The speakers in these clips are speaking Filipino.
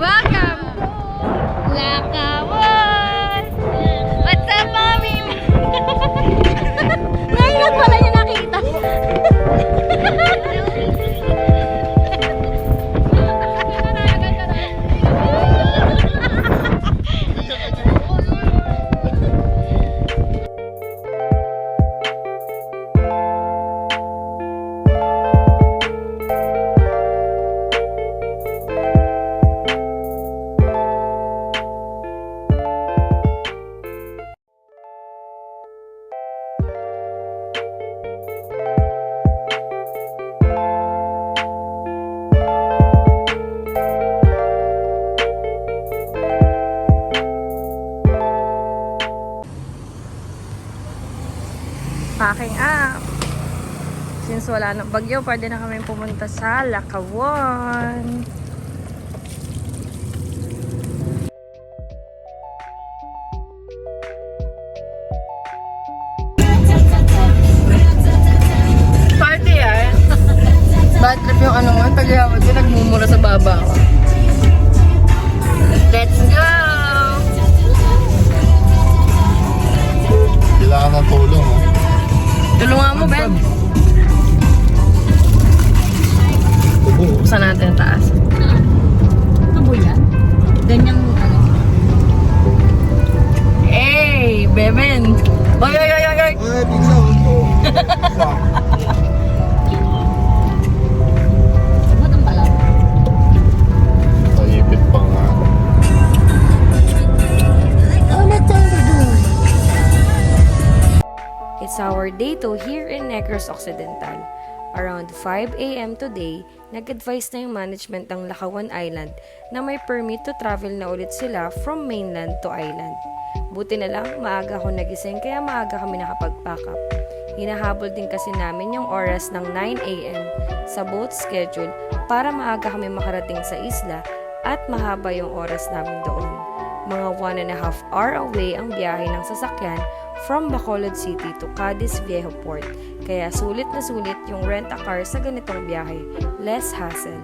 Welcome! Lakawon! What's up, Mami? Ngayon lang pala niya nakita. Packing up. Since wala ng bagyo, pwede na kami pumunta sa Lakawon. Party yan. Bad trip yung ano mo, tagyawad yun, nagmumura sa baba ko. Let's go! Kailangan ng tulong, oh. Tulungan mo, Ben. Buksan natin ang taas. Tubo yan? Ganyang ano? Hey, Beben! Oy, oy, oy, oy, oy! Ay, pizza, ito. Matang pala. Naipit pa nga. It's our day 2 here in Negros, Occidental. Around 5 a.m. today, nag-advise na yung management ng Lakawon Island na may permit to travel na ulit sila from mainland to island. Buti na lang, maaga ako nagising kaya maaga kami nakapag-pack up. Hinahabol din kasi namin yung oras ng 9 a.m. sa boat schedule para maaga kami makarating sa isla at mahaba yung oras namin doon. Mga 1.5 hour away ang biyahe ng sasakyan from Bacolod City to Cadiz Viejo Port. Kaya sulit na sulit yung rent-a-car sa ganitong biyahe. Less hassle.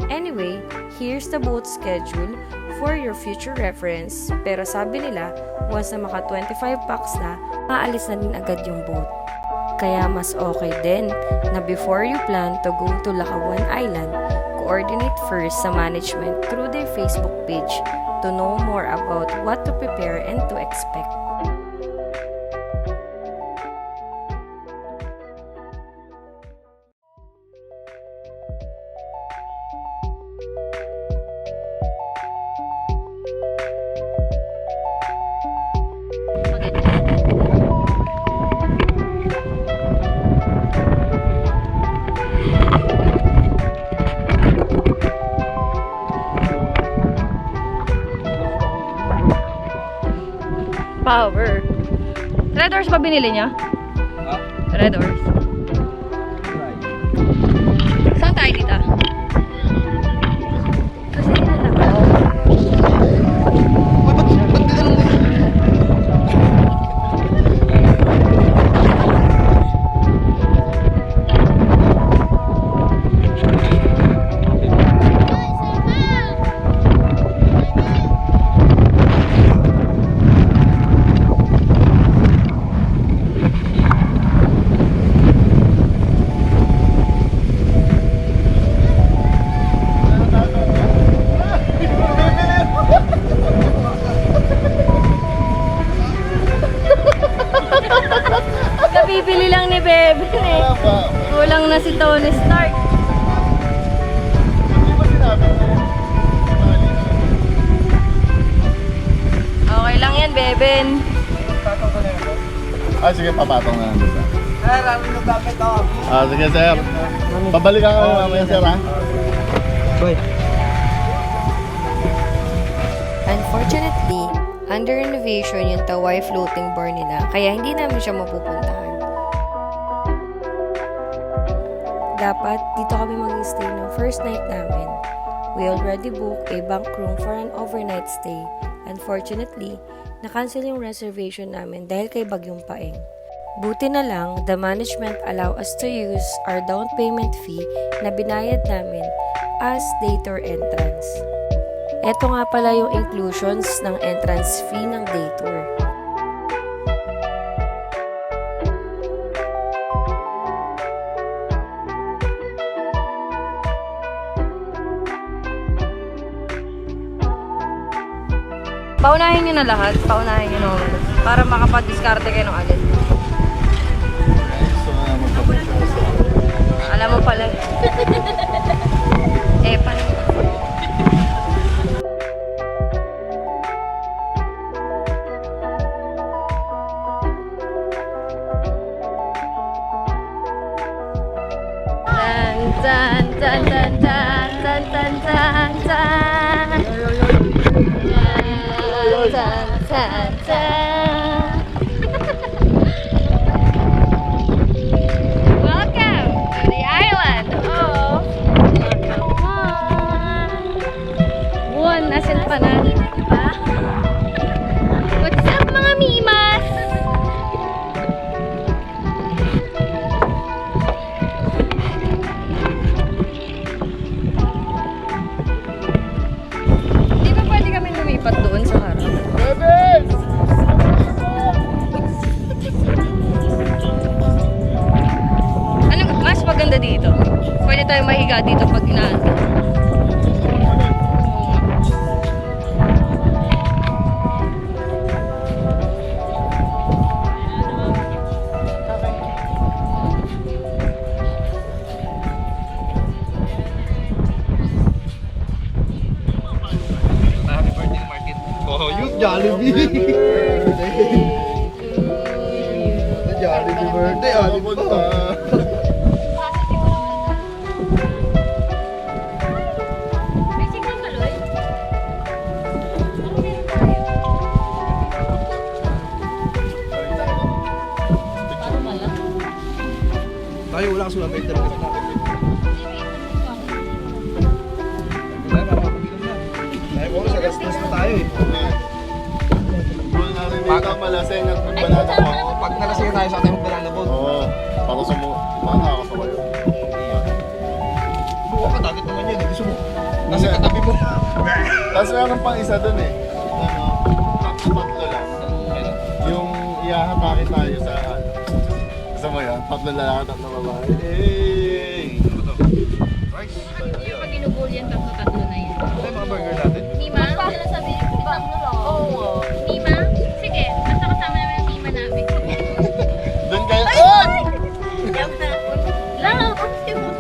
Anyway, here's the boat schedule for your future reference. Pero sabi nila, once na maka 25 packs na, maalis na din agad yung boat. Kaya mas okay din na before you plan to go to Lakawon Island, coordinate first sa management through their Facebook page to know more about what to prepare and to expect. Power. Red Horse ba binili niya? Red Horse. Saan tayo dito? Kasi nilalakaw. Kabibili lang ni Beben eh. Kulang na si Tony Stark. Okay lang yan, Beben. Ah, sige, papatong na lang dito. Ah, sige, sir. Pabalikan ka mamaya, sir, ha? Unfortunately, under renovation yung Tawai floating bar nila, kaya hindi namin siya mapupuntahan. Dapat dito kami mag-stay ng first night namin. We already booked a bunk room for an overnight stay. Unfortunately, na-cancel yung reservation namin dahil kay Bagyong Paeng. Buti na lang, the management allow us to use our down payment fee na binayad namin as day tour entrance. Ito nga pala yung inclusions ng entrance fee ng day tour. Paunahin nyo na lahat. Paunahin nyo na ulit. Para makapag-diskarte kayo ng alin. So, magpapagpapasa. Alam mo pala. Paano? Tan tan tan tan tan tan tan tan. Tan tan tan. Welcome to the island of Lakawon. Buwan, asin pa na. What's up mga mimas? Di ba pwede kami lumipat doon sa harap? Anong mas maganda dito? Pwede tayo mahiga dito pag inaantok. Oh, yung Jollibee! Jollibee birthday, punta. Tayo wala ka sulang better kasi natin. Tayo ko sa gas-gas na tayo eh. Kung narinig ka malaseng at magbanana ko. Pag nalasing tayo sa ating magbanana boat. Oo, para sa mo. Baka nakakasama yun. Buka ka, dagat naman yan eh. Gusto mo. Nasa katabi mo. Tapos meron pang isa dun eh. Ano, tatlo lang. Yung ihahatake tayo sa ano. Gusto mo yan? Tatlo lalaki, tatlo babae. Hey! Rice. Yung pag ginugol yan, tatlo-tatlo na yan. Ito yung mga burger natin. Nima? Sila sabihin, tatlo lang. Oo. Nima? Sige, basta kasama namin ang Nima namin. Doon kayo. Ay! Lang, kasi mo.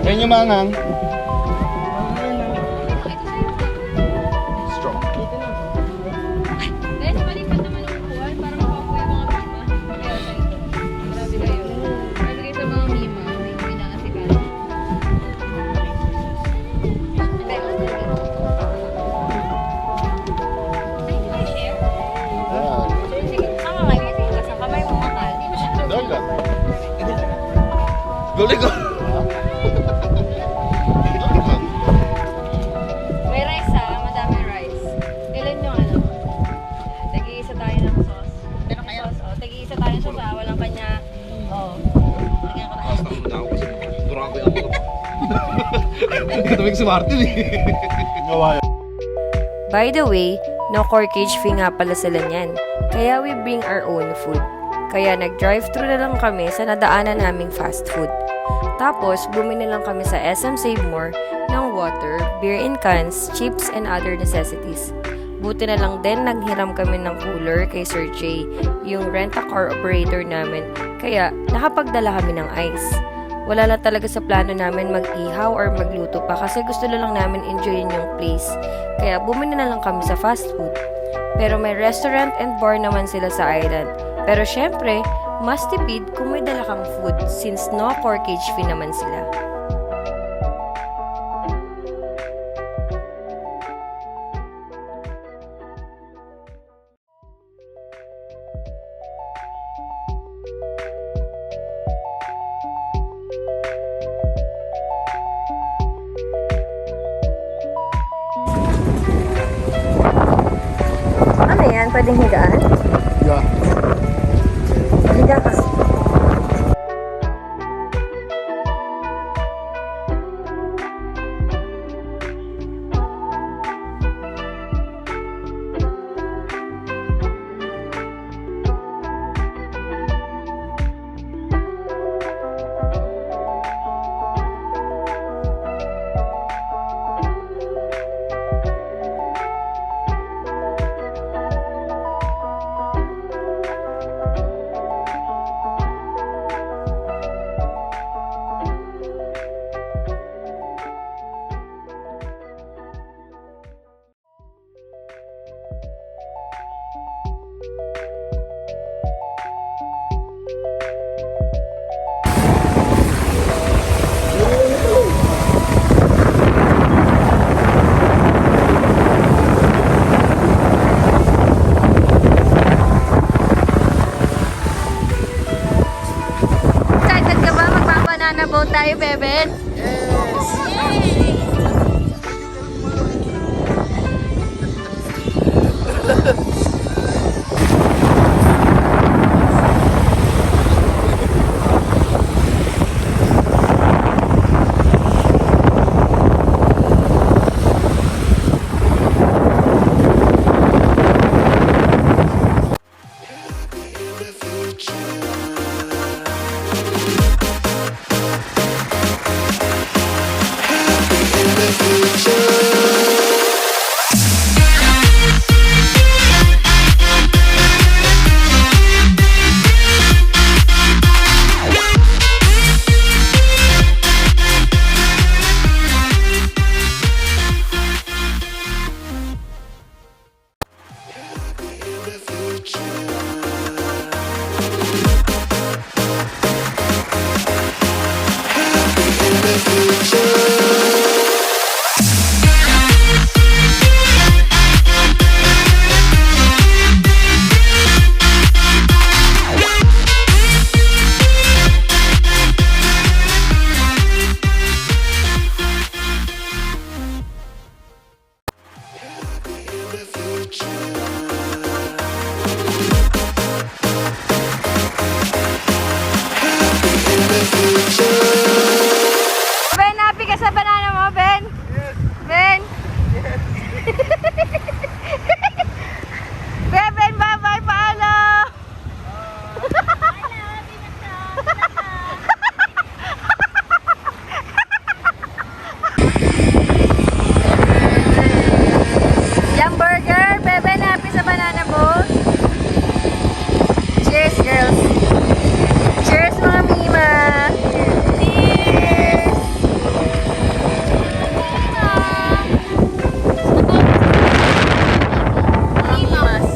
Yan yung mangang. Strong. Guys, palipat naman ang buwan para makakuha yung mga Mima. Kaya sa ito. Grabe kayo. Grabe kayo sa mga Mima. May pinakasikan. Share? Yan. Sige, sama kayo. Sige, basta kamay mo makal. Dagat. Guli ko. May rice ha, madaming rice. Ilan yung ano? Tagi-isa tayo ng sauce. Pero kayo? Tagi-isa tayo ng sauce ha, walang kanya. Oo. Lagyan ko na. Basta ako na ako kasi durang ko yung ako. Hindi ka tumig sa Martin eh. Gawa yan. By the way, no corkage fee nga pala sila niyan. Kaya we bring our own food. Kaya nag-drive-thru na lang kami sa nadaanan naming fast food. Tapos, bumili lang kami sa SM Save More ng water, beer in cans, chips, and other necessities. Buti na lang din naghiram kami ng cooler kay Sir Jay, yung rent-a-car operator namin, kaya nakapagdala kami ng ice. Wala na talaga sa plano namin mag-ihaw or magluto pa kasi gusto na lang namin enjoyin yung place. Kaya bumili na lang kami sa fast food. Pero may restaurant and bar naman sila sa island. Pero syempre, mas tipid kung may dala kang food since no corkage fee naman sila. Ano yan? Pwedeng higaan? Yeah. Higa kasi. Ben, happy ka sa banana mo, Ben? Ben? Ben, bye-bye, paalam! Yung burger, Ben, happy sa banana boat? Cheers, girls! Cheers, mga mima! Cheers! Mimas.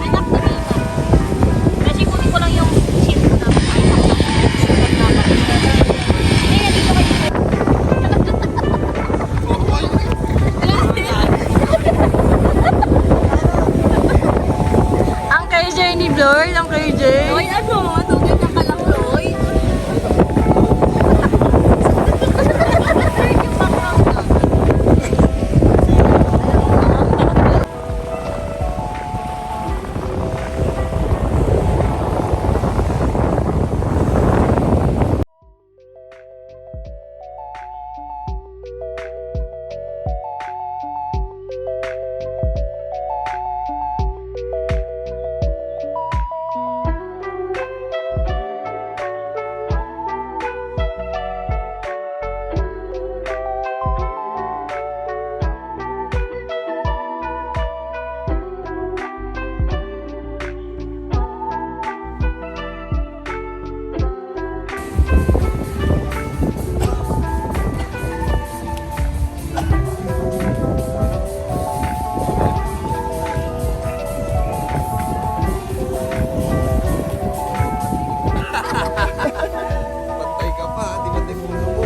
Anak ni Mima. Kasi kunin ko lang yung sheet na. Ay, dito kayo. Ang KJ ni Floyd, ang KJ. Hoy, ano? Tugin ng kalakloy. Yung background na. Pantay ka pa, di ba tayo muna mo?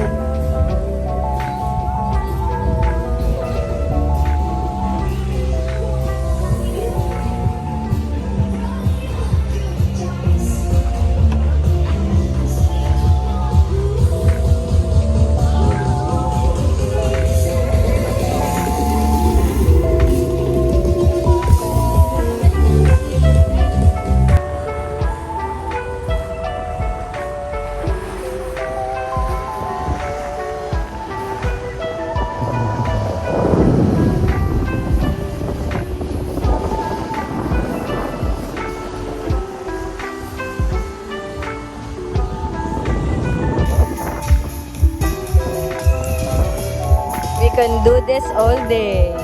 We can do this all day.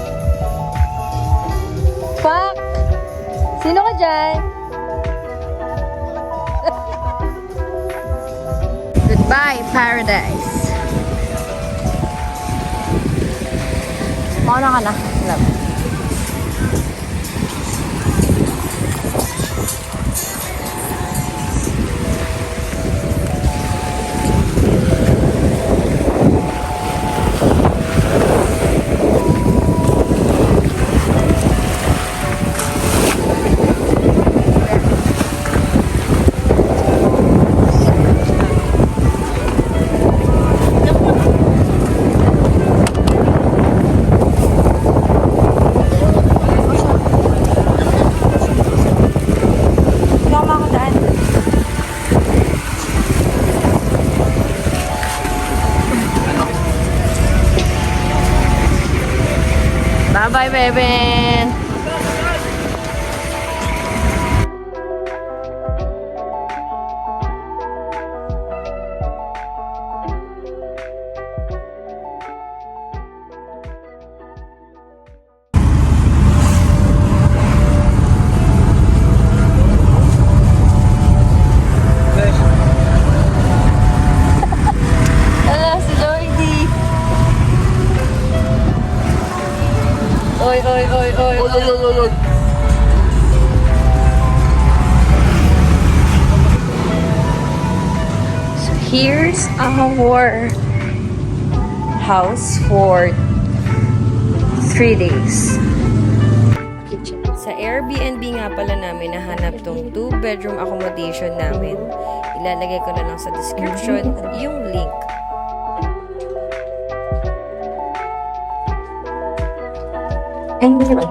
Pak! Sino ka dyan? Goodbye, paradise. Mauna ka na. Love. Bye-bye, baby. Here's our house for 3 days. Sa Airbnb nga pala namin nahanap tong 2-bedroom accommodation namin. Ilalagay ko na lang sa description yung link. Ay, hindi ba?